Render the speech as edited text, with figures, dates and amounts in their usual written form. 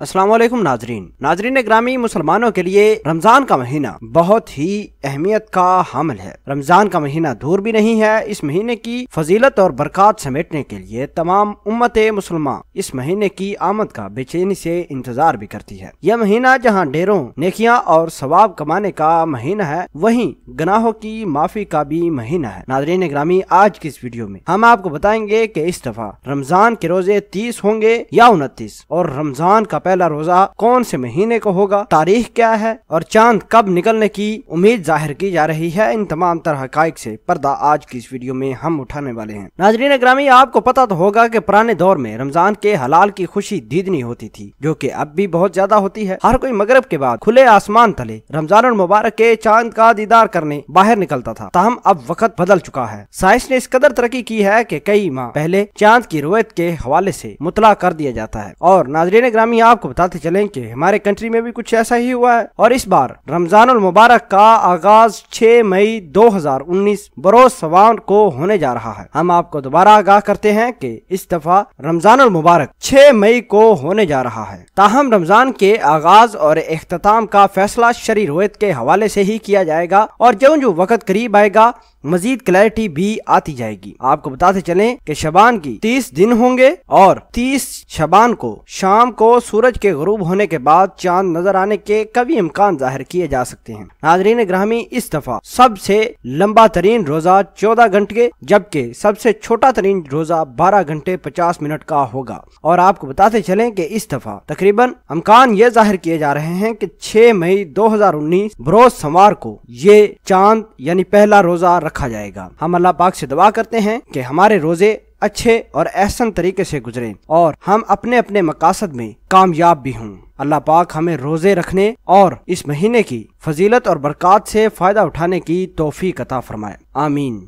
अस्सलाम वालेकुम नाजरीन ग्रामी, मुसलमानों के लिए रमजान का महीना बहुत ही अहमियत का हामिल है। रमजान का महीना दूर भी नहीं है। इस महीने की फजीलत और बरकत समेटने के लिए तमाम उम्मत मुसलमान इस महीने की आमद का बेचैनी से इंतजार भी करती है। यह महीना जहाँ ढेरों नेकियां और सवाब कमाने का महीना है, वहीं गुनाहों की माफी का भी महीना है। नाजरीन ग्रामी, आज की इस वीडियो में हम आपको बताएंगे कि इस दफा रमजान के रोजे 30 होंगे या 29, और रमजान का पहला रोजा कौन से महीने को होगा, तारीख क्या है और चांद कब निकलने की उम्मीद जाहिर की जा रही है। इन तमाम तरह हकाइक से पर्दा आज की इस वीडियो में हम उठाने वाले हैं। नाजरीन ग्रामी, आपको पता तो होगा कि पुराने दौर में रमजान के हलाल की खुशी दीदनी होती थी, जो कि अब भी बहुत ज्यादा होती है। हर कोई मगरिब के बाद खुले आसमान तले रमजान मुबारक के चांद का दीदार करने बाहर निकलता था। ताहम अब वक्त बदल चुका है। साइंस ने इस कदर तरक्की की है कि कई माह पहले चांद की रुयत के हवाले से मुतला कर दिया जाता है। और नाजरीन ग्रामी, आपको बताते चलें कि हमारे कंट्री में भी कुछ ऐसा ही हुआ है। और इस बार रमजान मुबारक का आगाज 6 मई 2019 बरोज सवार को होने जा रहा है। हम आपको दोबारा आगाह करते हैं कि इस दफा रमजान मुबारक 6 मई को होने जा रहा है। ताहम रमजान के आगाज और इख्तिताम का फैसला शरई रुयत के हवाले से ही किया जाएगा, और जो वक्त करीब आएगा मजीद क्लैरिटी भी आती जाएगी। आपको बताते चलें कि शबान की 30 दिन होंगे, और 30 शबान को शाम को सूरज के गुरूब होने के बाद चांद नजर आने के कभी इम्कान जाहिर किए जा सकते हैं। नाज़रीन ग्रामी, इस दफा सबसे लंबा तरीन रोजा 14 घंटे, जबकि सबसे छोटा तरीन रोजा 12 घंटे 50 मिनट का होगा। और आपको बताते चलें कि इस दफा तकरीबन इम्कान ये जाहिर किए जा रहे हैं कि 6 मई 2019 बरोज सोमवार को ये चांद यानी पहला रोजा रखा जाएगा। हम अल्लाह पाक से दुआ करते हैं कि हमारे रोजे अच्छे और एहसन तरीके से गुजरें और हम अपने अपने मकासद में कामयाब भी हों। अल्लाह पाक हमें रोजे रखने और इस महीने की फजीलत और बरकत से फायदा उठाने की तौफीक अता फरमाए। आमीन।